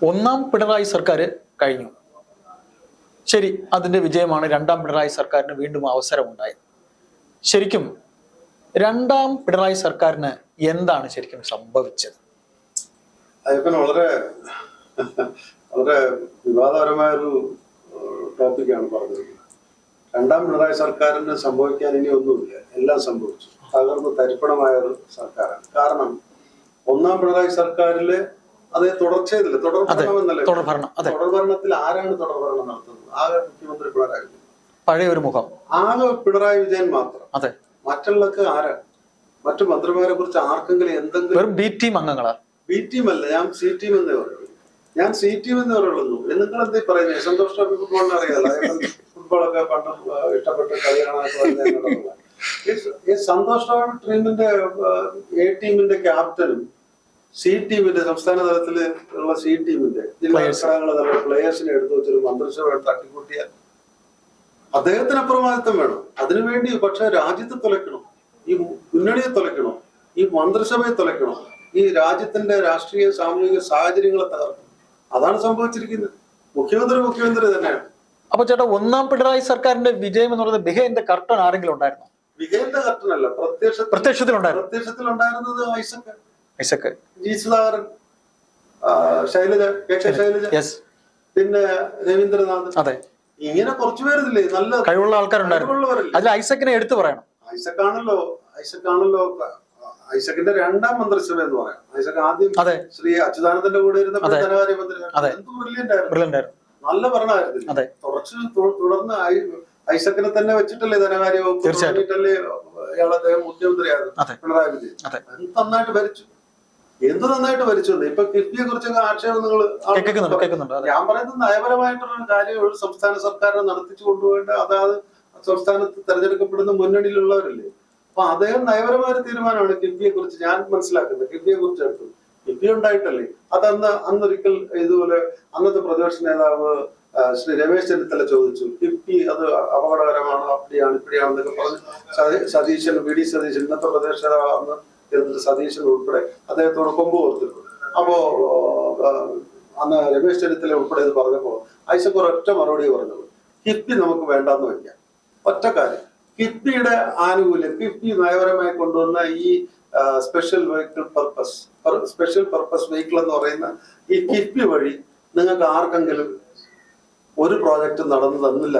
ഒന്നാം പിണറായി സർക്കാർ കഴിഞ്ഞു. ശരി, അതിന്റെ വിജയമാണ് രണ്ടാം പിണറായി സർക്കാരിന് വീണ്ടും അവസരമുണ്ടായത്. ശരിക്കും രണ്ടാം പിണറായി സർക്കാരിന് എന്താണ് ശരിക്കും സംഭവിച്ചത്? അയ്യപ്പൻ വളരെ വളരെ വിവാദപരമായൊരു ടോപ്പിക്കാണ് പറഞ്ഞത്. രണ്ടാം പിണറായി സർക്കാരിന് സംഭവിക്കാൻ ഇനി ഒന്നുമില്ല, എല്ലാം സംഭവിച്ചു. തകർന്ന് തരിപ്പണമായ ഒരു സർക്കാരാണ്. കാരണം ഒന്നാം പിണറായി സർക്കാരില് അതേ തുടർച്ചയില്ല, തുടർഭരണത്തിൽ ആരാണ് തുടർഭരണം നടത്തുന്നത്? ആകെ മുഖ്യമന്ത്രി പിണറായി വിജയൻ, പഴയ ഒരു മുഖം. ആകെ പിണറായി വിജയൻ മാത്രം. അതെ, മറ്റുള്ളവർക്ക് ആരാണ്? മറ്റു മന്ത്രിമാരെ കുറിച്ച് ആർക്കെങ്കിലും എന്തെങ്കിലും? ബി ടീം അംഗങ്ങളാ. ബി ടീം അല്ല, ഞാൻ സി ടീം എന്നേ പറയുള്ളൂ. ഞാൻ സി ടീം എന്നേ പറയുള്ളൂ. നിങ്ങൾ എന്തേ പറയുന്നത്? സന്തോഷ് ട്രോഫി ഫുട്ബോളിനെ അറിയാലോ. ഫുട്ബോളൊക്കെ പണ്ട് ഇഷ്ടപ്പെട്ട് കളി കാണാനൊക്കെ. ഈ സന്തോഷ് ട്രോഫി ടീമിന്റെ എ ടീമിന്റെ ക്യാപ്റ്റനും സി ടീമിന്റെ സംസ്ഥാന തലത്തിൽ ഉള്ള സി ടീമിന്റെ ജില്ലാ ഘടകങ്ങളെ പ്ലേയേഴ്സിനെ എടുത്തു വെച്ചൊരു മന്ത്രിസഭ തട്ടിക്കൂട്ടിയാൽ അദ്ദേഹത്തിന് അപ്രമാദിത്വം വേണം. അതിനുവേണ്ടി പക്ഷെ രാജ്യത്തെ തുലയ്ക്കണം, ഈ മുന്നണിയെ തുലയ്ക്കണം, ഈ മന്ത്രിസഭയെ തുലയ്ക്കണം, ഈ രാജ്യത്തിന്റെ രാഷ്ട്രീയ സാമൂഹിക സാഹചര്യങ്ങളെ തകർക്കണം. അതാണ് സംഭവിച്ചിരിക്കുന്നത്. മുഖ്യമന്ത്രി തന്നെയാണ്. അപ്പൊ ചേട്ടാ, ഒന്നാം പിണറായി സർക്കാരിന്റെ വിജയം എന്ന് പറയുന്നത് ബിഹൈൻഡ് ദ കർട്ടൺ ആരെങ്കിലും ഉണ്ടായിരുന്നോ? ബിഹൈൻഡ് ദ കർട്ടൺ അല്ല, പ്രത്യക്ഷത്തിലുണ്ടായിരുന്നത് Isaac, G Sudhakaran, Shailaja, K K Shailaja, പിന്നെ രവീന്ദ്രനാഥ്. അതെ, ഇങ്ങനെ കുറച്ചുപേരില്ലേ നല്ല കഴിവുള്ള ആൾക്കാരുണ്ടായിരുന്നു. അതിൽ ഐസക്കിനെ എടുത്തു പറയണം. ഐസക്കാണല്ലോ ഐസക്കിന്റെ രണ്ടാം മന്ത്രിസഭ എന്ന് പറയാം. ഐസക് ആദ്യം ശ്രീ അച്യുതാനന്ദന്റെ കൂടെ ഇരുന്ന ധനകാര്യ മന്ത്രി. ബ്രില്യന്റ് ആയിരുന്നു, നല്ല ഭരണമായിരുന്നു. തുടർന്ന് ഐസക്കിനെ തന്നെ വെച്ചിട്ടല്ലേ ധനകാര്യ വകുപ്പ് തുടങ്ങിയിട്ടല്ലേ അദ്ദേഹം മുഖ്യമന്ത്രിയായിരുന്നു പിണറായി വിജയൻ. നന്നായിട്ട് ഭരിച്ചു. എന്ത് നന്നായിട്ട് ഭരിച്ചു. ഇപ്പൊ കിഫ്ബിയെ കുറിച്ചൊക്കെ ആക്ഷേപങ്ങൾ ഞാൻ പറയുന്നത് നയപരമായിട്ടുള്ള കാര്യം ഒരു സംസ്ഥാന സർക്കാരിനെ നടത്തിച്ചു കൊണ്ടുപോകേണ്ട അതാത് സംസ്ഥാനത്ത് തെരഞ്ഞെടുക്കപ്പെടുന്ന മുന്നണിയിലുള്ളവരല്ലേ. അപ്പൊ അദ്ദേഹം നയപരമായ തീരുമാനമാണ് കിഫ്ബിയെ കുറിച്ച് ഞാൻ മനസ്സിലാക്കുന്നത്. കിഫ്ബിയെ കുറിച്ച് എടുത്തത് കിഫ്ബി ഉണ്ടായിട്ടല്ലേ. അന്നൊരിക്കൽ ഇതുപോലെ അന്നത്തെ പ്രതിപക്ഷ നേതാവ് ശ്രീ രമേശ് ചെന്നിത്തല ചോദിച്ചു, കിഫ്ബി അത് അപകടകരമാണ്, അപ്പടിയാണ് ഇപ്പടിയാണെന്നൊക്കെ പറഞ്ഞ് സതീശൻ, വി ഡി സതീശൻ, ഇന്നത്തെ പ്രതിപക്ഷ നേതാവ് അന്ന് സതീശൻ ഉൾപ്പെടെ അദ്ദേഹത്തോട് കൊമ്പ് കൊടുത്തിട്ടുണ്ട്. അപ്പോ അന്ന് രമേശ് ചെന്നിത്തല ഉൾപ്പെടെ ഇത് പറഞ്ഞപ്പോ ഐസക് ഒരൊറ്റ മറുപടി പറഞ്ഞത്, കിഫ്ബി നമുക്ക് വേണ്ടാന്ന് വയ്ക്കാം. ഒറ്റ കാര്യം, കിഫ്ബിയുടെ ആനുകൂല്യം, കിഫ്ബി നയപരമായി കൊണ്ടുവന്ന ഈ സ്പെഷ്യൽ പർപ്പസ് വെഹിക്കിൾ എന്ന് പറയുന്ന ഈ കിഫ്ബി വഴി നിങ്ങൾക്ക് ആർക്കെങ്കിലും ഒരു പ്രോജക്റ്റ് നടന്നു തന്നില്ല,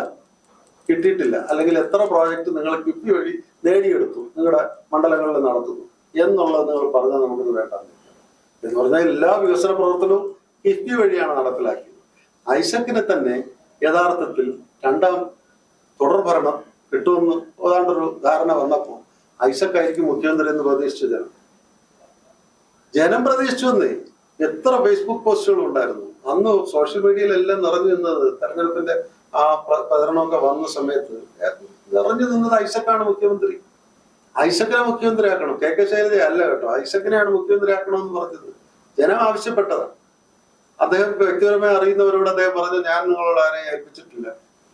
കിട്ടിയിട്ടില്ല, അല്ലെങ്കിൽ എത്ര പ്രോജക്റ്റ് നിങ്ങൾ കിഫ്ബി വഴി നേടിയെടുത്തു, നിങ്ങളുടെ മണ്ഡലങ്ങളിൽ നടത്തുന്നു എന്നുള്ളത് നിങ്ങൾ പറഞ്ഞാൽ നമുക്കിത് വേണ്ടെന്ന് എന്ന് പറഞ്ഞാൽ എല്ലാ വികസന പ്രവർത്തനവും കിഫ്ബി വഴിയാണ് നടപ്പിലാക്കിയത്. ഐസക്കിനെ തന്നെ യഥാർത്ഥത്തിൽ രണ്ടാം തുടർഭരണം കിട്ടുമെന്ന് ഏതാണ്ടൊരു ധാരണ വന്നപ്പോൾ ഐസക് ആയിരിക്കും മുഖ്യമന്ത്രി എന്ന് പ്രതീക്ഷിച്ചു ജനം പ്രതീക്ഷിച്ചു എന്നേ. എത്ര ഫേസ്ബുക്ക് പോസ്റ്റുകൾ ഉണ്ടായിരുന്നു അന്ന്. സോഷ്യൽ മീഡിയയിലെല്ലാം നിറഞ്ഞു നിന്നത് തെരഞ്ഞെടുപ്പിന്റെ ആ പ്രചരണമൊക്കെ വന്ന സമയത്ത് നിറഞ്ഞു നിന്നത് ഐസക്കാണ് മുഖ്യമന്ത്രി. ഐസക്കിനെ മുഖ്യമന്ത്രിയാക്കണം, കെ കെ ശൈലജ അല്ല കേട്ടോ, ഐസക്കിനെയാണ് മുഖ്യമന്ത്രിയാക്കണമെന്ന് പറഞ്ഞത്. ജനം ആവശ്യപ്പെട്ടതാണ്. അദ്ദേഹം വ്യക്തിപരമായി അറിയുന്നവരോട് അദ്ദേഹം പറഞ്ഞു, ഞാൻ നിങ്ങളോട് ആരെയും ഏൽപ്പിച്ചിട്ടില്ല,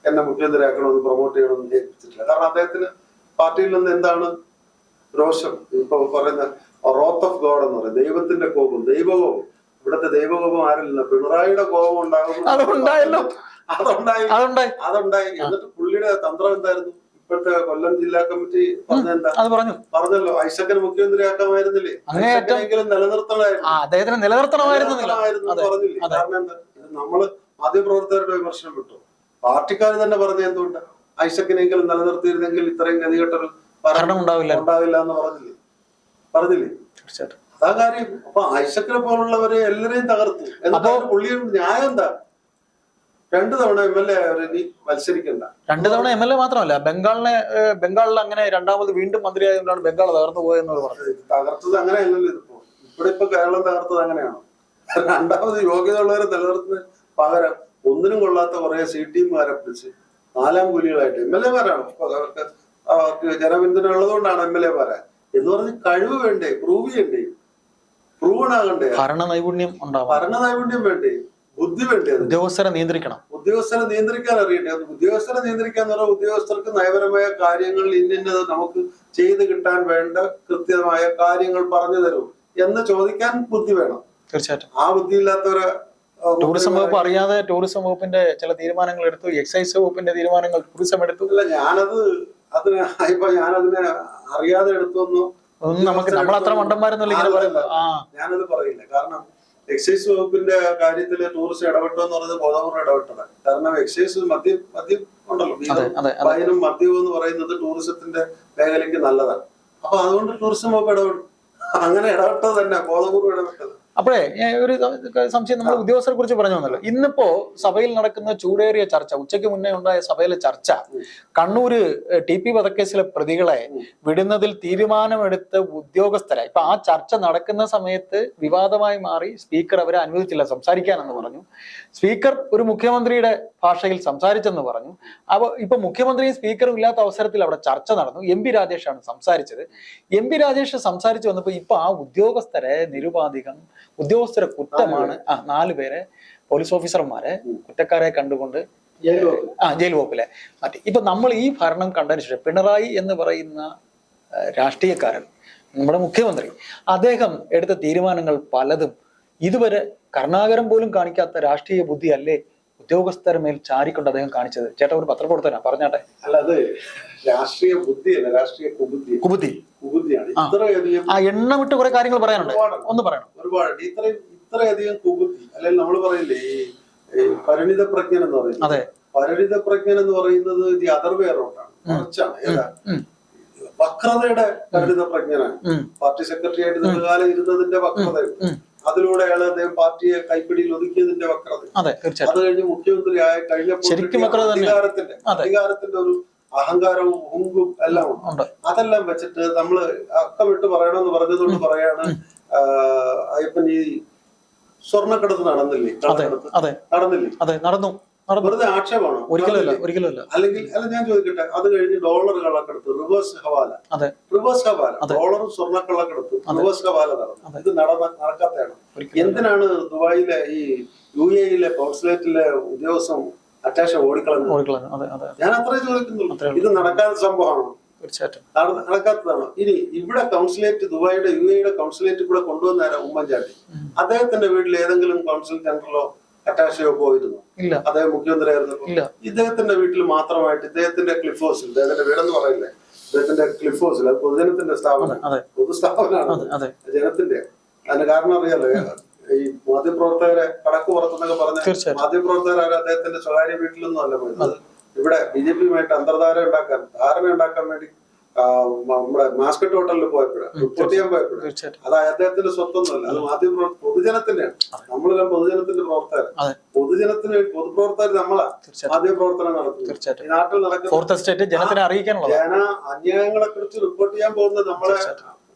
എന്നെ മുഖ്യമന്ത്രിയാക്കണമെന്ന് പ്രൊമോട്ട് ചെയ്യണമെന്ന് ഏൽപ്പിച്ചിട്ടില്ല. കാരണം അദ്ദേഹത്തിന് പാർട്ടിയിൽ നിന്ന് എന്താണ് രോഷം, ഇപ്പൊ പറയുന്ന റോത്ത് ഓഫ് ഗോഡ് എന്ന് പറയും, ദൈവത്തിന്റെ കോപം, ദൈവകോപം. ഇവിടുത്തെ ദൈവകോപം ആരില്ല, പിണറായിയുടെ കോപം ഉണ്ടാകും. അതുണ്ടായി. എന്നിട്ട് പുള്ളിയുടെ തന്ത്രം എന്തായിരുന്നു? ഇപ്പോഴത്തെ കൊല്ലം ജില്ലാ കമ്മിറ്റി പറഞ്ഞല്ലോ, ഐസക്കിനെ മുഖ്യമന്ത്രിയാക്കാമായിരുന്നില്ലേ, ഐസക്കിനെങ്കിലും നിലനിർത്തണമായിരുന്നു പറഞ്ഞില്ലേ. കാരണം എന്താ, നമ്മള് മാധ്യമപ്രവർത്തകരുടെ വിമർശനം വിട്ടു, പാർട്ടിക്കാർ തന്നെ പറഞ്ഞ എന്തുകൊണ്ട് ഐസക്കിനെങ്കിലും നിലനിർത്തിയിരുന്നെങ്കിൽ ഇത്രയും ഗതികെട്ടൊരു ഭരണം ഉണ്ടാവില്ല എന്ന് പറഞ്ഞില്ലേ. അതാ കാര്യം. അപ്പൊ ഐസക്കിനെ പോലുള്ളവരെ എല്ലാരെയും തകർത്തു. എന്നിട്ട് പുള്ളിയുടെ ന്യായം എന്താ? 2 തവണ MLA ഇനി മത്സരിക്കണ്ട. 2 തവണ MLA മാത്രമല്ല, ബംഗാളിൽ അങ്ങനെ രണ്ടാമത് വീണ്ടും മന്ത്രിയായതുകൊണ്ടാണ് ബംഗാൾ തകർന്നു പോയെന്ന് പറഞ്ഞത്. തകർത്തത് അങ്ങനെയല്ലല്ലോ ഇതിപ്പോ. ഇപ്പൊ കേരളം തകർത്തത് അങ്ങനെയാണോ? രണ്ടാമത് യോഗ്യതയുള്ളവരെ നിലനിർത്തുന്ന പകരം ഒന്നിനും കൊള്ളാത്ത കുറെ സി ടീമുകാരെ പിടിച്ച് 4ാം കൂലികളായിട്ട് MLA മാരാണ്. അവർക്ക് ജനപിന്തുണ ഉള്ളതുകൊണ്ടാണ് MLA മാരാൻ എന്ന് പറഞ്ഞ് കഴിവ് വേണ്ടേ, പ്രൂവ് ചെയ്യണ്ടേ, പ്രൂവൺ ആകണ്ടേ, ഭരണ നൈപുണ്യം വേണ്ടേ, ബുദ്ധി വേണ്ടേ, ഉദ്യോഗസ്ഥരെ നിയന്ത്രിക്കാൻ അറിയണ്ടേ. ഉദ്യോഗസ്ഥരെ നിയന്ത്രിക്കാൻ പറഞ്ഞാൽ ഉദ്യോഗസ്ഥർക്ക് നയപരമായ കാര്യങ്ങൾ ഇന്നത് നമുക്ക് ചെയ്ത് കിട്ടാൻ വേണ്ട കൃത്യമായ കാര്യങ്ങൾ പറഞ്ഞു തരും എന്ന് ചോദിക്കാൻ ബുദ്ധി വേണം. തീർച്ചയായിട്ടും. ആ ബുദ്ധിയില്ലാത്തവരെ ടൂറിസം വകുപ്പ് അറിയാതെ ടൂറിസം വകുപ്പിന്റെ ചില തീരുമാനങ്ങൾ എടുത്തു, എക്സൈസ് വകുപ്പിന്റെ തീരുമാനങ്ങൾ ടൂറിസം എടുത്തു. അല്ല, ഞാനതിനെ അറിയാതെ എടുത്തൊന്നും നമുക്ക് നമ്മളത്ര മണ്ടന്മാരെന്നല്ല ഇങ്ങനെ പറയുന്നത്. ഞാനത് പറയില്ല. കാരണം എക്സൈസ് വകുപ്പിന്റെ കാര്യത്തില് ടൂറിസം ഇടപെട്ടു എന്ന് പറയുന്നത് ബോധപൂർവ്വം ഇടപെട്ടത്. കാരണം എക്സൈസ് മദ്യം ഉണ്ടല്ലോ, ഫൈനും മദ്യവും എന്ന് പറയുന്നത് ടൂറിസത്തിന്റെ മേഖലയ്ക്ക് നല്ലതാണ്. അപ്പൊ അതുകൊണ്ട് ടൂറിസം വകുപ്പ് ഇടപെടും. അങ്ങനെ ഇടപെട്ടത് തന്നെ, ബോധപൂർവ്വം ഇടപെട്ടത്. അപ്പോഴേ ഒരു സംശയം, നമ്മൾ ഉദ്യോഗസ്ഥരെ കുറിച്ച് പറഞ്ഞു വന്നല്ലോ. ഇന്നിപ്പോ സഭയിൽ നടക്കുന്ന ചൂടേറിയ ചർച്ച, ഉച്ചയ്ക്ക് മുന്നേ ഉണ്ടായ സഭയിലെ ചർച്ച, കണ്ണൂര് TP വധക്കേസിലെ പ്രതികളെ വിടുന്നതിൽ തീരുമാനമെടുത്ത ഉദ്യോഗസ്ഥരെ ഇപ്പൊ ആ ചർച്ച നടക്കുന്ന സമയത്ത് വിവാദമായി മാറി. സ്പീക്കർ അവരെ അനുവദിച്ചില്ല സംസാരിക്കാനെന്ന് പറഞ്ഞു. സ്പീക്കർ ഒരു മുഖ്യമന്ത്രിയുടെ ഭാഷയിൽ സംസാരിച്ചെന്ന് പറഞ്ഞു. അപ്പൊ ഇപ്പൊ മുഖ്യമന്ത്രിയും സ്പീക്കറും ഇല്ലാത്ത അവസരത്തിൽ അവിടെ ചർച്ച നടന്നു. MP രാജേഷാണ് സംസാരിച്ചത്. MP രാജേഷ് സംസാരിച്ചു വന്നപ്പോ ഇപ്പൊ ആ ഉദ്യോഗസ്ഥരെ നിരുപാധികം ഉദ്യോഗസ്ഥരെ കുറ്റമാണ്, 4 പേരെ പോലീസ് ഓഫീസർമാരെ കുറ്റക്കാരെ കണ്ടുകൊണ്ട് ജയിൽ വകുപ്പിലെ മാറ്റി. ഇപ്പൊ നമ്മൾ ഈ ഭരണം കണ്ടതിന് ശേഷം പിണറായി എന്ന് പറയുന്ന രാഷ്ട്രീയക്കാരൻ, നമ്മുടെ മുഖ്യമന്ത്രി, അദ്ദേഹം എടുത്ത തീരുമാനങ്ങൾ പലതും ഇതുവരെ കരുണാകരൻ പോലും കാണിക്കാത്ത രാഷ്ട്രീയ ബുദ്ധി അല്ലേ ഉദ്യോഗസ്ഥരുടെ മേൽ ചാരിക്കൊണ്ട് അദ്ദേഹം കാണിച്ചത്? ചേട്ടാ, ഒരു പത്രപ്രവർത്തന പറഞ്ഞാട്ടെ. അല്ല, അത് രാഷ്ട്രീയ ബുദ്ധിയല്ല, രാഷ്ട്രീയ കുബുദ്ധിയാണ്. എണ്ണമിട്ട് കുറെ കാര്യങ്ങൾ പറയാനുണ്ട്, ഒന്ന് പറയണം. ഒരുപാട് ഇത്രയധികം കുബുദ്ധി. അല്ലെങ്കിൽ നമ്മൾ പറയില്ലേ ഈ പരിണിത പ്രജ്ഞൻ എന്ന് പറയുന്നത്. അതെ, പരിണിത പ്രജ്ഞൻ എന്ന് പറയുന്നത് ദി അതർ വേ റൗണ്ടാണ്, മറിച്ചാണ്. ഏതാ വക്രതയുടെ പരിണിത പ്രജ്ഞനാണ്. പാർട്ടി സെക്രട്ടറി ആയിട്ട് ദീർഘകാലം ഇരുന്നതിന്റെ വക്രതയുണ്ട്. അതിലൂടെ അദ്ദേഹം പാർട്ടിയെ കൈപ്പിടിയിൽ ഒതുക്കിയതിന്റെ വക്രത. അത് കഴിഞ്ഞ് മുഖ്യമന്ത്രി ആയ കഴിഞ്ഞപ്പോൾ അധികാരത്തിന്റെ ഒരു അഹങ്കാരവും ഹുങ്കും എല്ലാം ഉണ്ട്. അതെല്ലാം വെച്ചിട്ട് നമ്മള് അക്കമിട്ട് പറയണമെന്ന് പറഞ്ഞതുകൊണ്ട് പറയാണ്, അയ്യപ്പൻ ഈ സ്വർണ്ണക്കടത്ത് നടന്നില്ലേ? നടന്നില്ലേ? വെറുതെ ആക്ഷേപമാണോ? ഒരിക്കലും. അല്ലെങ്കിൽ ഞാൻ ചോദിക്കട്ടെ, അത് കഴിഞ്ഞ് ഡോളർ കള്ളക്കടത്ത്, റിവേഴ്സ് ഹവാല, ഡോളറും സ്വർണ്ണക്കള്ളക്കടത്ത്, റിവേഴ്സ് ഹവാല നടന്നു. ഇത് നടക്കാത്തതാണ്. എന്തിനാണ് ദുബായിലെ ഈ UAE കോൺസുലേറ്റിലെ ഉദ്യോഗസ്ഥൻ അറ്റാഷ ഓടിക്കളഞ്ഞു? ഞാൻ അത്രേ ചോദിക്കുന്നുള്ളൂ. ഇത് നടക്കാത്ത സംഭവമാണോ? നടക്കാത്തതാണോ? ഇനി ഇവിടെ കൗൺസിലേറ്റ്, ദുബായിയുടെ UAE കൗൺസിലേറ്റ് കൂടെ കൊണ്ടുവന്ന ഉമ്മൻചാണ്ടി, അദ്ദേഹത്തിന്റെ വീട്ടിൽ ഏതെങ്കിലും കൗൺസിൽ ജനറലോ അറ്റാഷയോ പോയിരുന്നു? അദ്ദേഹം മുഖ്യമന്ത്രി ആയിരുന്നു. ഇദ്ദേഹത്തിന്റെ വീട്ടിൽ മാത്രമായിട്ട് ഇദ്ദേഹത്തിന്റെ ക്ലിഫ് ഹൗസിൽ, ഇദ്ദേഹത്തിന്റെ വീടെന്ന് പറയില്ലേ, ഇദ്ദേഹത്തിന്റെ ക്ലിഫ് ഹൗസിൽ, അത് പൊതുജനത്തിന്റെ സ്ഥാപനം, പൊതുസ്ഥാപനമാണ്, ജനത്തിന്റെ. അതിന്റെ കാരണം അറിയാലോ, ഈ മാധ്യമപ്രവർത്തകരെ കടക്ക് പുറത്തെന്നൊക്കെ പറഞ്ഞ മാധ്യമപ്രവർത്തകർ അദ്ദേഹത്തിന്റെ സ്വകാര്യ വീട്ടിലൊന്നും അല്ല പോയത്. ഇവിടെ BJP-യുമായിട്ട് ധാരണ ഉണ്ടാക്കാൻ വേണ്ടി നമ്മുടെ മാസ്കറ്റ് ഹോട്ടലിൽ പോയപ്പോഴാണ്, റിപ്പോർട്ട് ചെയ്യാൻ പോയപ്പോഴും, അത് അദ്ദേഹത്തിന്റെ സ്വത്തൊന്നുമല്ല, അത് മാധ്യമ പൊതുജനത്തിന്റെയാണ്. നമ്മളെല്ലാം പൊതുജനത്തിന്റെ പ്രവർത്തകർ, പൊതുപ്രവർത്തകർ നമ്മളാ മാധ്യമ പ്രവർത്തനം നടത്തുന്നത്. ഈ നാട്ടിൽ നടക്കുന്ന അന്യായങ്ങളെ കുറിച്ച് റിപ്പോർട്ട് ചെയ്യാൻ പോകുന്നത് നമ്മളെ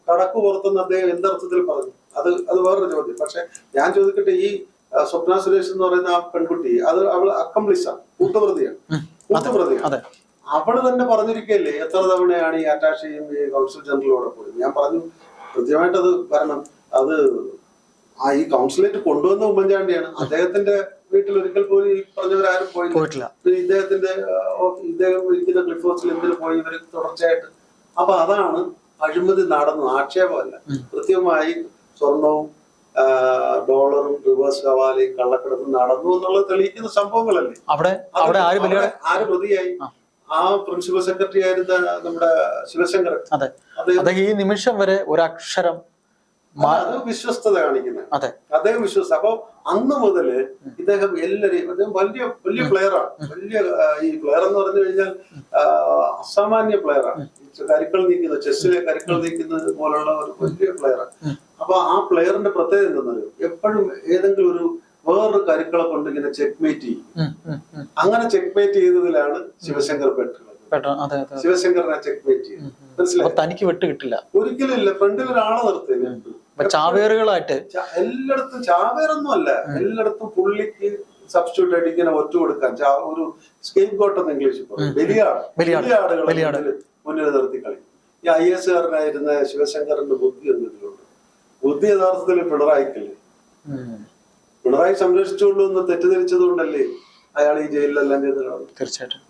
കടക്ക് പുറത്തുനിന്ന് അദ്ദേഹം എന്തർത്ഥത്തിൽ പറഞ്ഞു? അത് വേറൊരു ചോദ്യം. പക്ഷെ ഞാൻ ചോദിക്കട്ടെ, ഈ സ്വപ്ന സുരേഷ് എന്ന് പറയുന്ന ആ പെൺകുട്ടി, അത് അവൾ അക്കംപ്ലിസാണ്, കൂട്ടുപ്രതിയാണ്. അവള് തന്നെ പറഞ്ഞിരിക്കല്ലേ എത്ര തവണയാണ് ഈ അറ്റാഷയും ഈ കൗൺസിൽ ജനറലോടെ പോയത്. ഞാൻ പറഞ്ഞു കൃത്യമായിട്ട് അത് വരണം. അത് ഈ കൗൺസിലേറ്റ് കൊണ്ടുവന്ന ഉമ്മൻചാണ്ടിയാണ്. അദ്ദേഹത്തിന്റെ വീട്ടിൽ ഒരിക്കൽ പോലും ഈ പറഞ്ഞവരാരും പോയില്ല. ഇദ്ദേഹം ഇരിക്കുന്ന ക്ലിഫ് ഹൗസിൽ എന്തിനു പോയി ഇവര് തുടർച്ചയായിട്ട്? അപ്പൊ അതാണ് അഴിമതി നടന്നു, ആക്ഷേപമല്ല. കൃത്യമായി സ്വർണവും ഡോളറും റിവേഴ്സ് ഹവാലയും കള്ളക്കടത്തും നടന്നു എന്നുള്ളത് തെളിയിക്കുന്ന സംഭവങ്ങളല്ലേ. ആര് പ്രതിയായി? ആ പ്രിൻസിപ്പൽ സെക്രട്ടറി ആയിരുന്ന നമ്മുടെ ശിവശങ്കർ. ഈ നിമിഷം വരെ ഒരക്ഷരം വിശ്വസ്തത കാണിക്കുന്നത് അദ്ദേഹം വിശ്വസ്ത. അപ്പൊ അന്ന് മുതല് ഇദ്ദേഹം എല്ലാരെയും, അദ്ദേഹം വലിയ പ്ലെയറാണ്. ഈ പ്ലെയർ എന്ന് പറഞ്ഞു കഴിഞ്ഞാൽ അസാമാന്യ പ്ലെയറാണ്. കരുക്കൾ നീക്കുന്നത്, ചെസ്സിലെ കരുക്കൾ നീക്കുന്നത് പോലുള്ള ഒരു വലിയ പ്ലെയറാണ്. അപ്പൊ ആ പ്ലെയറിന്റെ പ്രത്യേകത എന്താണെന്നറിയോ? എപ്പോഴും ഏതെങ്കിലും ഒരു വേറൊരു കരുക്കളെ കൊണ്ട് ഇങ്ങനെ ചെക്ക്മേറ്റ് ചെയ്യും. അങ്ങനെ ചെക്ക്മേറ്റ് ചെയ്തതിലാണ് ശിവശങ്കർ പെട്ടുള്ളത്. ശിവശങ്കറിനെ ചെക്ക്മേറ്റ് ചെയ്തു. മനസ്സിലായി? തനിക്ക് വിട്ട് കിട്ടില്ല, ഒരിക്കലും ഇല്ല. ഫ്രണ്ടിൽ ഒരാളെ നിർത്തില്ല. ചാവേറുകളായിട്ട് എല്ലായിടത്തും ചാവേറൊന്നും അല്ല, എല്ലായിടത്തും പുള്ളിക്ക് സബ്സ്റ്റിറ്റ്യൂട്ട് ആയിട്ട് ഇങ്ങനെ ഒറ്റ കൊടുക്കാൻ ഒരു സ്കേപ്പ് ഗോട്ട് എന്ന് ഇംഗ്ലീഷിൽ പറയും. ബലിയാടുകളെ മുന്നിൽ നിർത്തി കളി. ഈ IAS കാരനായിരുന്ന ശിവശങ്കറിന്റെ ബുദ്ധി എന്നതിലുണ്ട്. ബുദ്ധി യഥാർത്ഥത്തിൽ പിണറായിക്കല്ലേ. പിണറായി സംരക്ഷിച്ചുകൊള്ളൂ എന്ന് തെറ്റിദ്ധരിച്ചത് കൊണ്ടല്ലേ അയാൾ ഈ ജയിലിലെല്ലാം ചെയ്ത് കാണും. തീർച്ചയായിട്ടും.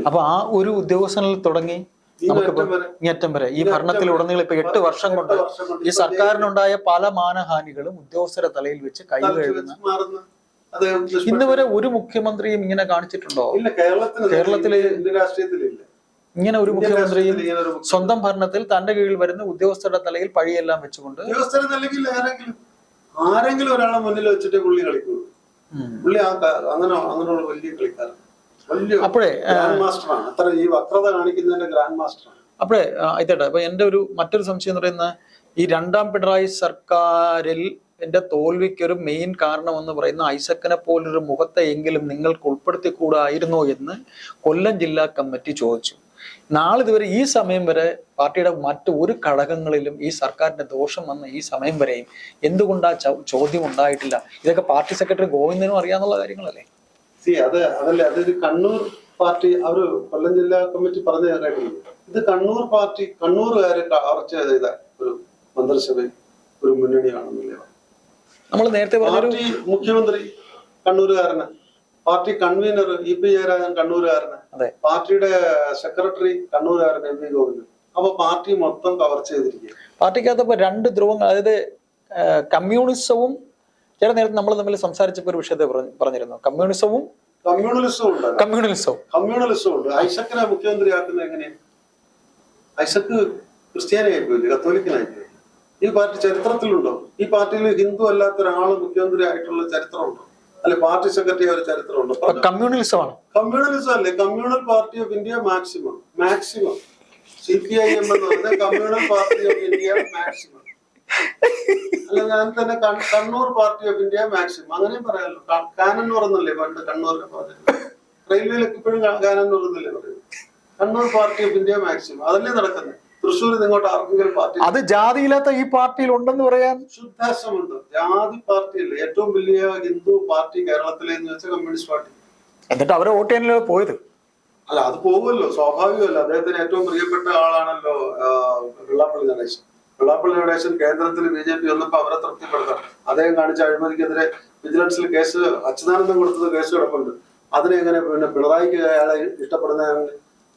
അപ്പൊ ആ ഒരു ഉദ്യോഗസ്ഥനിൽ തുടങ്ങി ഇങ്ങേറ്റം വരെ ഈ ഭരണത്തിലുടനീളം ഇപ്പൊ 8 വർഷം കൊണ്ട് ഈ സർക്കാരിനുണ്ടായ പല മാനഹാനികളും ഉദ്യോഗസ്ഥരുടെ തലയിൽ വെച്ച് കൈ കഴുകുന്ന ഇന്ന് വരെ ഒരു മുഖ്യമന്ത്രിയും ഇങ്ങനെ കാണിച്ചിട്ടുണ്ടോ? ഇല്ല, കേരളത്തില് രാഷ്ട്രീയത്തിലില്ല. ഇങ്ങനെ ഒരു മുഖ്യമന്ത്രിയും സ്വന്തം ഭരണത്തിൽ തന്റെ കീഴിൽ വരുന്ന ഉദ്യോഗസ്ഥരുടെ തലയിൽ പഴിയെല്ലാം വെച്ചുകൊണ്ട് ഉദ്യോഗസ്ഥരുടെ തലയിൽ ആരെങ്കിലും ഒരാളെ മുന്നിൽ വെച്ചിട്ട് പുള്ളി കളിക്കുള്ളൂ. പുള്ളി അങ്ങനെയുള്ള വലിയ കളിക്കാരൻ, വലിയ അപ്പോഴേ ഗ്രാൻഡ് മാസ്റ്ററാണ്. അത്ര ഈ വക്രത കാണിക്കുന്നതിന്റെ ഗ്രാൻഡ് മാസ്റ്ററാണ്. അപ്പോഴേ ആയിട്ടെ അപ്പൊ എന്റെ മറ്റൊരു സംശയം എന്ന് പറയുന്ന ഈ രണ്ടാം പിണറായി സർക്കാരിൽ എന്റെ തോൽവിക്ക് ഒരു മെയിൻ കാരണം എന്ന് പറയുന്ന ഐസക്കിനെ പോലൊരു മുഖത്തെ എങ്കിലും നിങ്ങൾക്ക് ഉൾപ്പെടുത്തിക്കൂടായിരുന്നോ എന്ന് കൊല്ലം ജില്ലാ കമ്മിറ്റി ചോദിച്ചു. നാളിതുവരെ ഈ സമയം വരെ പാർട്ടിയുടെ മറ്റു ഒരു ഘടകങ്ങളിലും ഈ സർക്കാരിന്റെ ദോഷം വന്ന ഈ സമയം വരെയും എന്തുകൊണ്ടാ ചോദ്യം ഉണ്ടായിട്ടില്ല? ഇതൊക്കെ പാർട്ടി സെക്രട്ടറി ഗോവിന്ദനും അറിയാവുന്ന കാര്യങ്ങളല്ലേ? അതൊരു കണ്ണൂർ പാർട്ടി അവര് കൊല്ലം ജില്ലാ കമ്മിറ്റി പറഞ്ഞു കേട്ടില്ല. ഇത് കണ്ണൂർ പാർട്ടി, കണ്ണൂരുകാര് അറച്ച ചെയ്ത ഒരു മന്ത്രിസഭ, ഒരു മുന്നണിയാണെന്നില്ല. നമ്മൾ നേരത്തെ പറഞ്ഞ മുഖ്യമന്ത്രി കണ്ണൂരുകാരന്, പാർട്ടി കൺവീനർ EP ജയരാജൻ കണ്ണൂരുകാരന്, പാർട്ടിയുടെ സെക്രട്ടറി കണ്ണൂരുകാരൻ MP ഗോവിന്ദൻ. അപ്പൊ പാർട്ടി മൊത്തം കവർ ചെയ്തിരിക്കുക. പാർട്ടിക്കകത്ത് 2 ധ്രുവങ്ങൾ, അതായത് കമ്മ്യൂണിസവും ചില നേരത്തെ നമ്മൾ തമ്മിൽ സംസാരിച്ചപ്പോ ഒരു വിഷയത്തെ പറഞ്ഞിരുന്നു. കമ്മ്യൂണിസവും ഉണ്ട്. ഐസക്കിനെ മുഖ്യമന്ത്രിയാക്കുന്നത് എങ്ങനെയാണ്? ഐസക്ക് ക്രിസ്ത്യാനിയായിപ്പോയില്ലേ, കത്തോലിക്കനായിപ്പോയി. ഈ പാർട്ടി ചരിത്രത്തിലുണ്ടോ? ഈ പാർട്ടിയിൽ ഹിന്ദു അല്ലാത്ത ഒരാള് മുഖ്യമന്ത്രി ആയിട്ടുള്ള ചരിത്രമുണ്ടോ? അല്ലെ പാർട്ടി സെക്രട്ടറി ഒരു ചരിത്രമുണ്ടോ? കമ്മ്യൂണിസം അല്ലേ? Communal party of India maximum CPIM എന്ന് പറഞ്ഞാൽ communal party of India maximum. അല്ല, ഞാൻ തന്നെ Kannur party of India maximum അങ്ങനെയും പറയാമല്ലോ. കാനന്നൂർ എന്നല്ലേ പണ്ട് കണ്ണൂരിനെ പറഞ്ഞത്? റെയിൽവേയിലൊക്കെ ഇപ്പോഴും കാനന്നൂർ എന്നല്ലേ പറയുന്നത്? Kannur party of India maximum അതല്ലേ നടക്കുന്നത്. തൃശ്ശൂരിൽ ഇങ്ങോട്ട് ആർക്കെങ്കിലും പാർട്ടി അത് ജാതിയില്ലാത്ത ഈ പാർട്ടിയിൽ ഉണ്ടെന്ന് പറയാൻ ശുദ്ധാശമുണ്ട്. ജാതി പാർട്ടിയല്ലേ ഏറ്റവും വലിയ ഹിന്ദു പാർട്ടി കേരളത്തിലെ എന്ന് വെച്ചാൽ കമ്മ്യൂണിസ്റ്റ് പാർട്ടി. എന്നിട്ട് അവരെ വോട്ട് ചെയ്യാനല്ലോ പോയത്. അല്ല, അത് പോകുമല്ലോ, സ്വാഭാവികമല്ല. അദ്ദേഹത്തിന് ഏറ്റവും പ്രിയപ്പെട്ട ആളാണല്ലോ വെള്ളാപ്പള്ളി നടേശൻ. വെള്ളാപ്പള്ളി നടേശൻ കേന്ദ്രത്തിൽ BJP വന്നപ്പോ അവരെ തൃപ്തിപ്പെടുത്താം. അദ്ദേഹം കാണിച്ച അഴിമതിക്കെതിരെ വിജിലൻസിൽ കേസ്, അച്യുതാനന്ദൻ കൊടുത്തത് കേസ് കിടപ്പുണ്ട്. അതിനെ എങ്ങനെ പിന്നെ പിണറായിക്ക് അയാളെ ഇഷ്ടപ്പെടുന്ന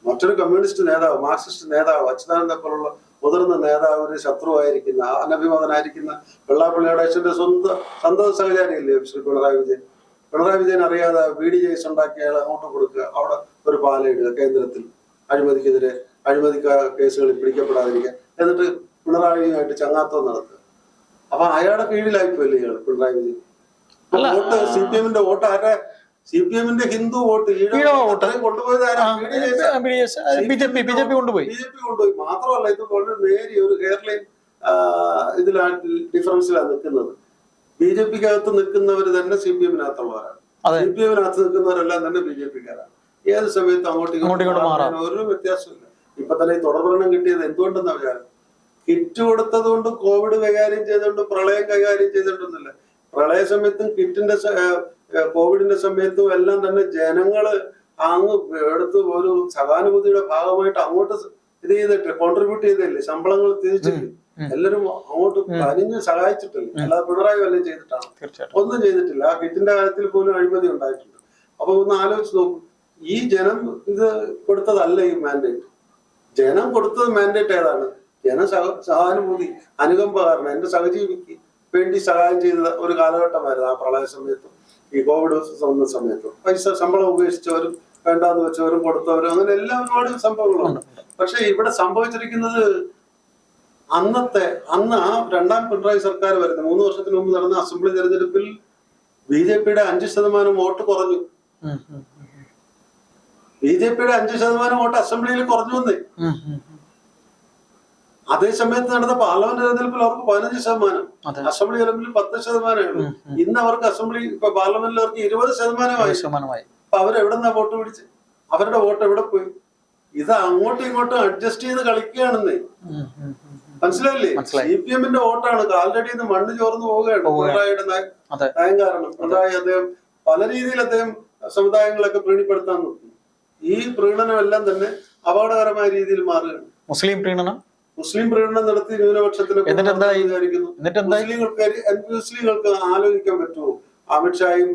മറ്റൊരു കമ്മ്യൂണിസ്റ്റ് നേതാവ്, മാർക്സിസ്റ്റ് നേതാവ്, അച്യുതാനന്ദനെ പോലുള്ള മുതിർന്ന നേതാവിന് ശത്രുവായിരിക്കുന്ന, അനഭിമതനായിരിക്കുന്ന വെള്ളാപ്പള്ളി നടേശന്റെ സ്വന്തം സഹചാരിയല്ലേ ശ്രീ പിണറായി വിജയൻ. പിണറായി വിജയൻ അറിയാതെ BD കേസ് ഉണ്ടാക്കി അയാളെ അങ്ങോട്ട് കൊടുക്കുക, അവിടെ ഒരു പാലയിടുക, കേന്ദ്രത്തിൽ അഴിമതിക്കെതിരെ, അഴിമതി കേസുകളിൽ പിടിക്കപ്പെടാതിരിക്കുക, എന്നിട്ട് പിണറായിയുമായിട്ട് ചങ്ങാത്തം നടത്തുക. അപ്പൊ അയാളുടെ കീഴിലായിപ്പോയില്ലേ ഇയാൾ പിണറായി വിജയൻ. വോട്ട് CPM-ന്റെ വോട്ട് ആരുടെ? CPM-ന്റെ ഹിന്ദു വോട്ട് കൊണ്ടുപോയത് BJP കൊണ്ടുപോയി. മാത്രമല്ല, ഇത് വളരെ നേരിയ ഒരു ഹെയർലൈൻ ഡിഫറൻസിലാണ് നിൽക്കുന്നത്. BJP-ക്കകത്ത് നിൽക്കുന്നവർ തന്നെ CPM-നകത്തുള്ളവരാണ്, CPM-നകത്ത് നിൽക്കുന്നവരെല്ലാം തന്നെ BJP-ക്കാരാണ്. ഏത് സമയത്ത് അങ്ങോട്ടും മാറാൻ ഒരു വ്യത്യാസമില്ല. ഇപ്പൊ തന്നെ ഈ തുടർഭരണം കിട്ടിയത് എന്തുകൊണ്ടെന്ന വിചാരം? കിറ്റ് കൊടുത്തത് കൊണ്ട്, കോവിഡ് കൈകാര്യം ചെയ്തുകൊണ്ട്, പ്രളയം കൈകാര്യം ചെയ്തിട്ടൊന്നുമില്ല. പ്രളയ സമയത്തും കിറ്റിന്റെ കോവിഡിന്റെ സമയത്തും എല്ലാം തന്നെ ജനങ്ങള് അങ്ങ് എടുത്ത് ഒരു സഹാനുഭൂതിയുടെ ഭാഗമായിട്ട് അങ്ങോട്ട് ഇത് ചെയ്തിട്ട് കോൺട്രിബ്യൂട്ട് ചെയ്തില്ലേ, ശമ്പളങ്ങൾ തിരിച്ചില്ലേ, എല്ലാരും അങ്ങോട്ട് അനിഞ്ഞ് സഹായിച്ചിട്ടില്ല. അല്ലാതെ പിണറായി വല്ലതും ചെയ്തിട്ടാണ്? ഒന്നും ചെയ്തിട്ടില്ല. ആ കിറ്റിന്റെ കാര്യത്തിൽ പോലും അഴിമതി ഉണ്ടായിട്ടുണ്ട്. അപ്പൊ ഒന്ന് ആലോചിച്ച് നോക്കും, ഈ ജനം ഇത് കൊടുത്തതല്ല ഈ മാൻഡേറ്റ്. ജനം കൊടുത്തത് മാൻഡേറ്റ് ഏതാണ്? സഹാനുഭൂതി, അനുകമ്പ കാരണം എന്റെ സഹജീവിക്ക് വേണ്ടി സഹായം ചെയ്ത ഒരു കാലഘട്ടമായിരുന്നു ആ പ്രളയ സമയത്തും ഈ കോവിഡ് വന്ന സമയത്തും. പൈസ ശമ്പളം ഉപേക്ഷിച്ചവരും വേണ്ടാന്ന് വെച്ചവരും കൊടുത്തവരും അങ്ങനെ എല്ലാ ഒരുപാട് സംഭവങ്ങളുണ്ട്. പക്ഷെ ഇവിടെ സംഭവിച്ചിരിക്കുന്നത് അന്ന് ആ രണ്ടാം പിണറായി സർക്കാർ വരുന്ന 3 വർഷത്തിന് മുമ്പ് നടന്ന അസംബ്ലി തെരഞ്ഞെടുപ്പിൽ BJP-യുടെ 5% വോട്ട് കുറഞ്ഞു. BJP-യുടെ 5% വോട്ട് അസംബ്ലിയിൽ കുറഞ്ഞു വന്നേ. അതേ സമയത്ത് നടന്ന പാർലമെന്റ് തെരഞ്ഞെടുപ്പിൽ അവർക്ക് 15%, അസംബ്ലി തെരഞ്ഞെടുപ്പിൽ 10%. ഇന്ന് അവർക്ക് അസംബ്ലി പാർലമെന്റിൽ അവർക്ക് 20%. അപ്പൊ അവരെവിടെന്നാ വോട്ട് പിടിച്ച്? അവരുടെ വോട്ട് എവിടെ പോയി? ഇത് അങ്ങോട്ടും ഇങ്ങോട്ടും അഡ്ജസ്റ്റ് ചെയ്ത് കളിക്കുകയാണെന്നേ. മനസ്സിലായില്ലേ? CPM-ന്റെ വോട്ടാണ്. കാൽനടിയിൽ നിന്ന് മണ്ണ് ചോർന്ന് പോവുകയാണ് പിണറായിയുടെ നയം കാരണം. പിണറായി അദ്ദേഹം പല രീതിയിൽ അദ്ദേഹം സമുദായങ്ങളൊക്കെ പ്രീണിപ്പെടുത്താൻ നോക്കി. ഈ പ്രീണനം എല്ലാം തന്നെ അപകടകരമായ രീതിയിൽ മാറുകയാണ്. മുസ്ലിം പ്രീണനം നടത്തി ന്യൂനപക്ഷത്തിന് വിചാരിക്കുന്നു. മുസ്ലിങ്ങൾക്ക് ആലോചിക്കാൻ പറ്റുമോ? അമിത്ഷായും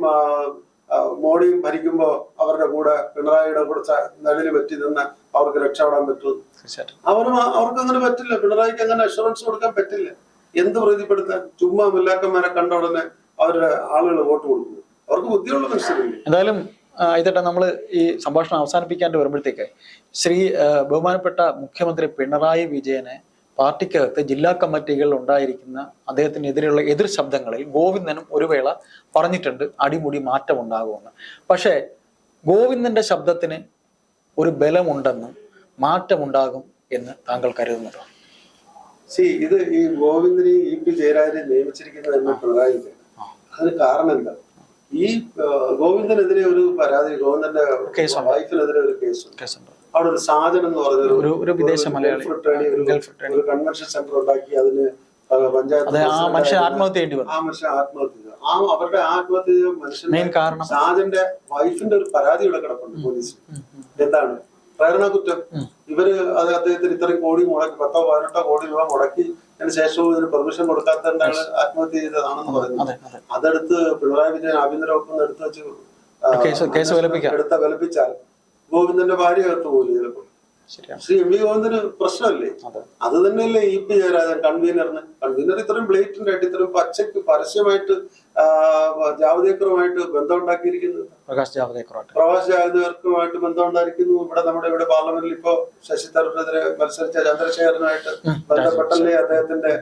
മോഡിയും ഭരിക്കുമ്പോ അവരുടെ കൂടെ പിണറായിയുടെ കൂടെ നിഴല് പറ്റി നിന്ന് അവർക്ക് രക്ഷപ്പെടാൻ പറ്റും? അവർക്ക് അങ്ങനെ പറ്റില്ല. പിണറായിക്ക് അങ്ങനെ അഷുറൻസ് കൊടുക്കാൻ പറ്റില്ല. എന്ത് പ്രീതിപ്പെടുത്താൻ? ചുമ്മാ മുല്ലാക്കന്മാരെ കണ്ട ഉടനെ അവരുടെ ആളുകൾ വോട്ട് കൊടുക്കുന്നു. അവർക്ക് ബുദ്ധിയുള്ള മനുഷ്യരില്ലേ? എന്തായാലും ഇതട്ടെ, നമ്മൾ ഈ സംഭാഷണം അവസാനിപ്പിക്കാണ്ട് വരുമ്പോഴത്തേക്ക് ബഹുമാനപ്പെട്ട മുഖ്യമന്ത്രി പിണറായി വിജയനെ പാർട്ടിക്കകത്ത് ജില്ലാ കമ്മിറ്റികളിൽ ഉണ്ടായിരിക്കുന്ന അദ്ദേഹത്തിനെതിരെയുള്ള എതിർ ശബ്ദങ്ങളിൽ ഗോവിന്ദനും ഒരു വേള പറഞ്ഞിട്ടുണ്ട് അടിമുടി മാറ്റം ഉണ്ടാകുമെന്ന്. പക്ഷേ ഗോവിന്ദന്റെ ശബ്ദത്തിന് ഒരു ബലമുണ്ടെന്നും മാറ്റമുണ്ടാകും എന്ന് താങ്കൾ കരുതുന്നുണ്ടോ? ഇത് ഈ ഗോവിന്ദനെയും ഇ പി ജയരാജനെ നിയമിച്ചിരിക്കുന്നത് തന്നെ പിണറായി വിജയൻ. അതിന് കാരണം എന്താ? ഈ ഗോവിന്ദനെതിരെ ഒരു പരാതി, ഗോവിന്ദന്റെ വൈഫിനെതിരെ ഒരു കേസുണ്ട്. അവിടെ ഒരു സാജൻ എന്ന് പറഞ്ഞൊരു ഒരു കൺവെൻഷൻ സെന്റർ ഉണ്ടാക്കി അതിന് പഞ്ചായത്ത് ആ മനുഷ്യൻ ആത്മഹത്യ ചെയ്തു. അവരുടെ ആത്മഹത്യ മനുഷ്യൻ സാജന്റെ വൈഫിന്റെ ഒരു പരാതി ഇവിടെ കിടപ്പുണ്ട് പോലീസിൽ. എന്താണ് പ്രേരണ കുറ്റം? ഇവര് അത് അദ്ദേഹത്തിന് ഇത്രയും കോടി മുടക്കി, 10-18 കോടി രൂപ മുടക്കി അതിന് ശേഷവും ഇതിന് പെർമിഷൻ കൊടുക്കാത്തതാണ് ആത്മഹത്യ ചെയ്തതാണെന്ന് പറയുന്നത്. അതെടുത്ത് പിണറായി വിജയൻ ആഭ്യന്തര വകുപ്പ് എടുത്ത് വെച്ച് വിലപ്പിച്ചാൽ ഗോവിന്ദന്റെ ഭാര്യ അകത്ത് പോലും ചിലപ്പോൾ. ശ്രീ എം വി ഗോവിന്ദന് പ്രശ്നമല്ലേ? അത് തന്നെയല്ലേ ഇ പി ജയരാജൻ കൺവീനർ ഇത്രയും ബ്ലേറ്റന്റ് ആയിട്ട് ഇത്രയും പച്ചയ്ക്ക് പരസ്യമായിട്ട് ജാവദേക്കറുമായിട്ട് ബന്ധം ഉണ്ടാക്കിയിരിക്കുന്നത്. പ്രകാശ് ജാവദേക്കറുമായിട്ട് ബന്ധം ഉണ്ടായിരിക്കുന്നു. ഇവിടെ പാർലമെന്റിൽ ഇപ്പോ ശശി തരൂരിനെതിരെ മത്സരിച്ച ചന്ദ്രശേഖരനുമായിട്ട് ബന്ധപ്പെട്ടല്ലേ അദ്ദേഹത്തിന്റെ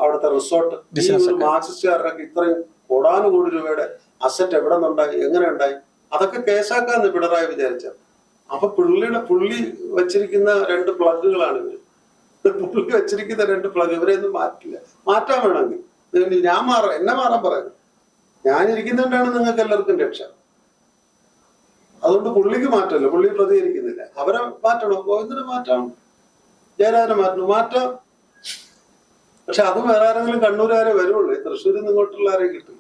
അവിടുത്തെ റിസോർട്ട്. ഈ ഒരു മാർക്സിസ്റ്റുകാരുടെ ഇത്രയും കോടാനുകോടി രൂപയുടെ അസറ്റ് എവിടെ നിന്നുണ്ടായി, എങ്ങനെ ഉണ്ടായി? അതൊക്കെ കേസാക്കാന്ന് പിണറായി വിചാരിച്ച. അപ്പൊ പുള്ളി വെച്ചിരിക്കുന്ന 2 പ്ലഗുകളാണ് ഇവര്. പുള്ളി വെച്ചിരിക്കുന്ന 2 പ്ലഗ് ഇവരെയൊന്നും മാറ്റില്ല. മാറ്റാൻ വേണമെങ്കിൽ എന്നെ മാറാൻ പറയുന്നത്. ഞാനിരിക്കുന്നതുകൊണ്ടാണ് നിങ്ങൾക്ക് എല്ലാവർക്കും രക്ഷ. അതുകൊണ്ട് പുള്ളിക്ക് മാറ്റമല്ലോ, പുള്ളി പ്രതികരിക്കുന്നില്ല. അവരെ മാറ്റണോ? ഗോവിന്ദനെ മാറ്റണം, ജയരാജനെ മാറ്റാം. പക്ഷെ അതും വേറെ ആരെങ്കിലും കണ്ണൂരുകാരെ വരുള്ളൂ. തൃശ്ശൂരിൽ നിന്ന് ഇങ്ങോട്ടുള്ള ആരെയും കിട്ടില്ല.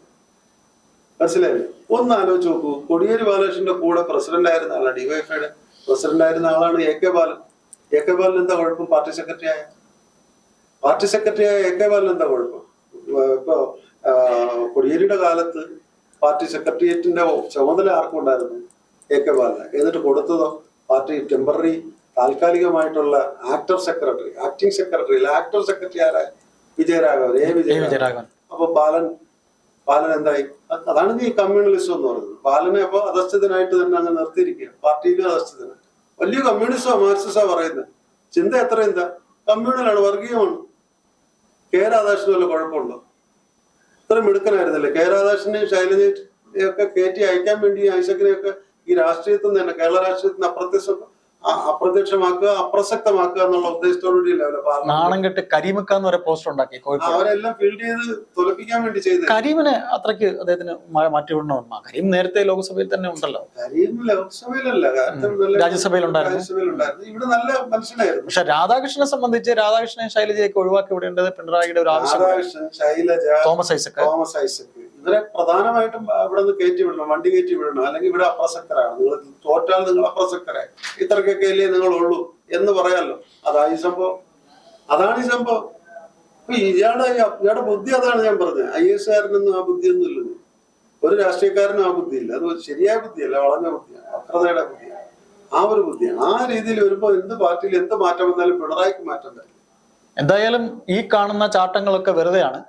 മനസ്സിലായില്ലേ? ഒന്ന് ആലോചിച്ച് നോക്കൂ. കോടിയേരി ബാലകൃഷ്ണന്റെ കൂടെ പ്രസിഡന്റ് ആയിരുന്ന ആളാണ്, ഡിവൈഎഫ്ഐയുടെ പ്രസിഡന്റ് ആയിരുന്ന ആളാണ് A K Balan. A K Balan എന്താ കുഴപ്പം? പാർട്ടി സെക്രട്ടറി ആയ എ കെ ബാലൻ എന്താ കുഴപ്പം? ഇപ്പൊ കോടിയേരിയുടെ കാലത്ത് പാർട്ടി സെക്രട്ടേറിയറ്റിന്റെ ചുമതല ആർക്കും ഉണ്ടായിരുന്നു? A K Balan. എന്നിട്ട് കൊടുത്തതോ പാർട്ടി ടെമ്പററി താൽക്കാലികമായിട്ടുള്ള ആക്ടിംഗ് സെക്രട്ടറി ആരായ വിജയരാഘവൻ. അപ്പൊ ബാലൻ എന്തായി? അതാണ് ഈ കമ്മ്യൂണലിസം എന്ന് പറയുന്നത്. ബാലനെ അപ്പൊ അധസ്ഥിതനായിട്ട് തന്നെ അങ്ങ് നിർത്തിയിരിക്കുക. പാർട്ടിയിലും അധസ്ഥിതനാണ്. വലിയ കമ്മ്യൂണിസോ മാർക്സിസോ പറയുന്നത്. ചിന്ത എന്താ? കമ്മ്യൂണലാണ്, വർഗീയമാണ്. കെ രാധാകൃഷ്ണൻ വല്ല കുഴപ്പമുണ്ടോ? ഇത്രയും മിടുക്കനായിരുന്നല്ലേ കെ രാധാകൃഷ്ണനെയും ശൈലജയൊക്കെ കയറ്റി അയക്കാൻ വേണ്ടി ഐസക്കിനെയൊക്കെ ഈ രാഷ്ട്രീയത്തിൽ നിന്ന് തന്നെ, കേരള രാഷ്ട്രീയത്തിന് അപ്രത്യക്ഷമാക്കുക, അപ്രസക്തമാക്കുക എന്നുള്ള ഉദ്ദേശത്തോടുകൂടിയല്ലേ നാണം കെട്ട് കരീമക്കാന്ന് വരെ പോസ്റ്റർ ഉണ്ടാക്കി. അവരെല്ലാം ഫീൽഡ് ചെയ്ത് തോൽപ്പിക്കാൻ വേണ്ടി ചെയ്ത്. കരീമിനെ അത്രയ്ക്ക് അദ്ദേഹത്തിന് മാറ്റിവിടണമെന്നാ? കരീം നേരത്തെ ലോക്സഭയിൽ തന്നെ ഉണ്ടല്ലോ. കരീം ലോക്സഭയിലല്ല, രാജ്യസഭയിലുണ്ടായിരുന്നു. ഇവിടെ നല്ല മനുഷ്യനായിരുന്നു. പക്ഷെ രാധാകൃഷ്ണനെ സംബന്ധിച്ച് രാധാകൃഷ്ണൻ ശൈലജയൊക്കെ ഒഴിവാക്കി വിടേണ്ടത് പിണറായിയുടെ ഒരു ആവശ്യം. രാധാകൃഷ്ണൻ, ശൈലജ, തോമസ് ഐസക് ഇവരെ പ്രധാനമായിട്ടും ഇവിടെ നിന്ന് കയറ്റി വിടണം, വണ്ടി കയറ്റി വിടണം. അല്ലെങ്കിൽ ഇവിടെ അപ്രസക്തരാണ്, നിങ്ങൾ തോറ്റാൽ നിങ്ങൾ അപ്രസക്തരായി, ഇത്രക്കൊക്കെ അല്ലേ നിങ്ങളുള്ളൂ എന്ന് പറയാമല്ലോ. അതാണ് ഈ സംഭവം. അപ്പൊ ഇയാളുടെ ബുദ്ധി അതാണ് ഞാൻ പറഞ്ഞത്. IAS കാരനൊന്നും ആ ബുദ്ധിയൊന്നും ഇല്ലെന്ന്. ഒരു രാഷ്ട്രീയക്കാരനും ആ ബുദ്ധിയില്ല. അത് ശരിയായ ബുദ്ധിയല്ല, വളഞ്ഞ ബുദ്ധിയാണ്, വക്രതയുടെ ബുദ്ധിയാണ്. ആ ഒരു ബുദ്ധിയാണ്. ആ രീതിയിൽ വരുമ്പോ എന്ത് പാർട്ടിയിൽ എന്ത് മാറ്റം വന്നാലും പിണറായിക്ക് മാറ്റം തരും. എന്തായാലും ഈ കാണുന്ന ചാട്ടങ്ങളൊക്കെ വെറുതെയാണ്.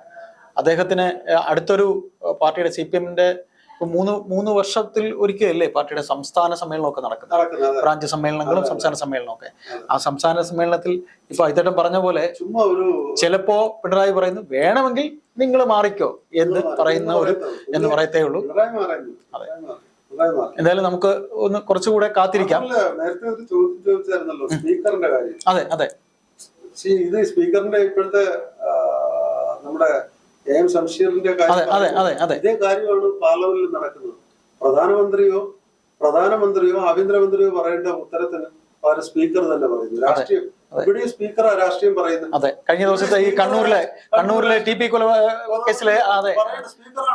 അദ്ദേഹത്തിന് അടുത്തൊരു പാർട്ടിയുടെ CPM-ന്റെ 3 വർഷത്തിൽ ഒരിക്കലല്ലേ പാർട്ടിയുടെ സംസ്ഥാന സമ്മേളനമൊക്കെ നടക്കുന്നത്, ബ്രാഞ്ച് സമ്മേളനങ്ങളും സംസ്ഥാന സമ്മേളനവും ഒക്കെ. ആ സംസ്ഥാന സമ്മേളനത്തിൽ ഇപ്പൊ ഇദ്ദേഹം പറഞ്ഞ പോലെ ചിലപ്പോ പിണറായി പറയുന്നു വേണമെങ്കിൽ നിങ്ങൾ മാറിക്കോ എന്ന് പറയത്തേ ഉള്ളൂ. അതെ, എന്തായാലും നമുക്ക് ഒന്ന് കുറച്ചുകൂടെ കാത്തിരിക്കാം. നേരത്തെ ഒരു ചോദ്യം ചോദിച്ചായിരുന്നല്ലോ സ്പീക്കറിന്റെ കാര്യം. അതെ ഇത് സ്പീക്കറിന്റെ ഇപ്പോഴത്തെ നമ്മുടെ AM ശംഷീറിന്റെ കാര്യം, ഇതേ കാര്യമാണ് പാർലമെന്റിൽ നടക്കുന്നത്. പ്രധാനമന്ത്രിയോ ആഭ്യന്തരമന്ത്രിയോ പറയേണ്ട ഉത്തരത്തിന് അവര് സ്പീക്കർ തന്നെ പറയുന്നു. രാഷ്ട്രീയം ഇവിടെ സ്പീക്കറാ രാഷ്ട്രീയം പറയുന്നത്. അതെ, കഴിഞ്ഞ ദിവസത്തെ ഈ കണ്ണൂരിലെ TP കേസിലെ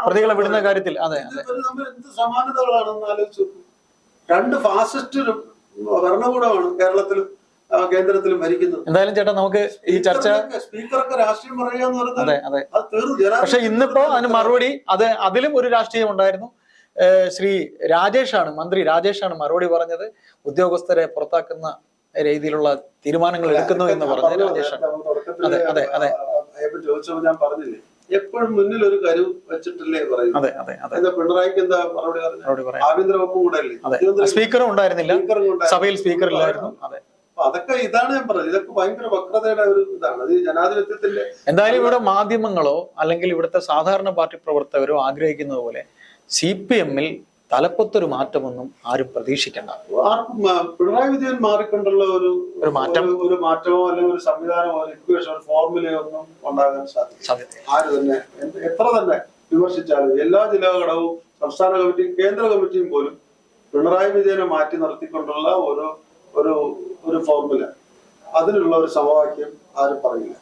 പ്രതികളെ വിടുന്ന കാര്യത്തിൽ എന്ത് സമാനതകളാണെന്ന് ആലോചിച്ചു. 2 ഫാസിസ്റ്റ് ഭരണകൂടമാണ് കേരളത്തിലും കേന്ദ്രത്തിലും ഭരിക്കുന്നത്. എന്തായാലും ചേട്ടാ, നമുക്ക് ഈ ചർച്ച സ്പീക്കറൊക്കെ രാഷ്ട്രീയം പറയാന്ന് പറഞ്ഞാൽ അതെ. പക്ഷെ ഇന്നിപ്പോ അതിന് മറുപടി അതിലും ഒരു രാഷ്ട്രീയം ഉണ്ടായിരുന്നു. ശ്രീ രാജേഷാണ്, മന്ത്രി രാജേഷാണ് മറുപടി പറഞ്ഞത്. ഉദ്യോഗസ്ഥരെ പുറത്താക്കുന്ന രീതിയിലുള്ള തീരുമാനങ്ങൾ എടുക്കുന്നു എന്ന് പറഞ്ഞത് രാജേഷാണ്. അതെ അതെ അതെ ചോദിച്ചപ്പോൾ ഞാൻ പറഞ്ഞില്ലേ, എപ്പോഴും മുന്നിൽ ഒരു കരു വെച്ചിട്ടില്ലേ പറയുന്നത്. അതെ അതെ അതെ പിണറായിക്ക് എന്താ മറുപടി പറഞ്ഞത്? ആഭ്യന്തര വകുപ്പും കൂടെ അല്ലേ, സ്പീക്കറും ഉണ്ടായിരുന്നില്ല, സഭയിൽ സ്പീക്കർ ഇല്ലായിരുന്നു. അതെ, അതൊക്കെ ഇതാണ് ഞാൻ പറഞ്ഞത്, ഇതൊക്കെ ഭയങ്കര വക്രതയുടെ ഒരു ഇതാണ്, അത് ജനാധിപത്യത്തിന്റെ. എന്തായാലും ഇവിടെ മാധ്യമങ്ങളോ അല്ലെങ്കിൽ ഇവിടുത്തെ സാധാരണ പാർട്ടി പ്രവർത്തകരോ ആഗ്രഹിക്കുന്നത് പോലെ CPM-ൽ തലപ്പത്തൊരു മാറ്റമൊന്നും ആരും പ്രതീക്ഷിക്കേണ്ട. ആർക്കും പിണറായി വിജയൻ മാറിക്കൊണ്ടുള്ള ഒരു മാറ്റമോ അല്ലെങ്കിൽ ഒരു സംവിധാനമോ ഇക്വേഷൻ ഫോർമുലയോ ഒന്നും ഉണ്ടാകാൻ സാധിക്കും. ആര് തന്നെ എത്ര തന്നെ വിമർശിച്ചാലും എല്ലാ ജില്ലാ ഘടകവും സംസ്ഥാന കമ്മിറ്റിയും കേന്ദ്ര കമ്മിറ്റിയും പോലും പിണറായി വിജയനെ മാറ്റി നിർത്തിക്കൊണ്ടുള്ള ഒരു ഫോർമുല, അതിനുള്ള ഒരു സമവാക്യം ആരും പറയില്ല.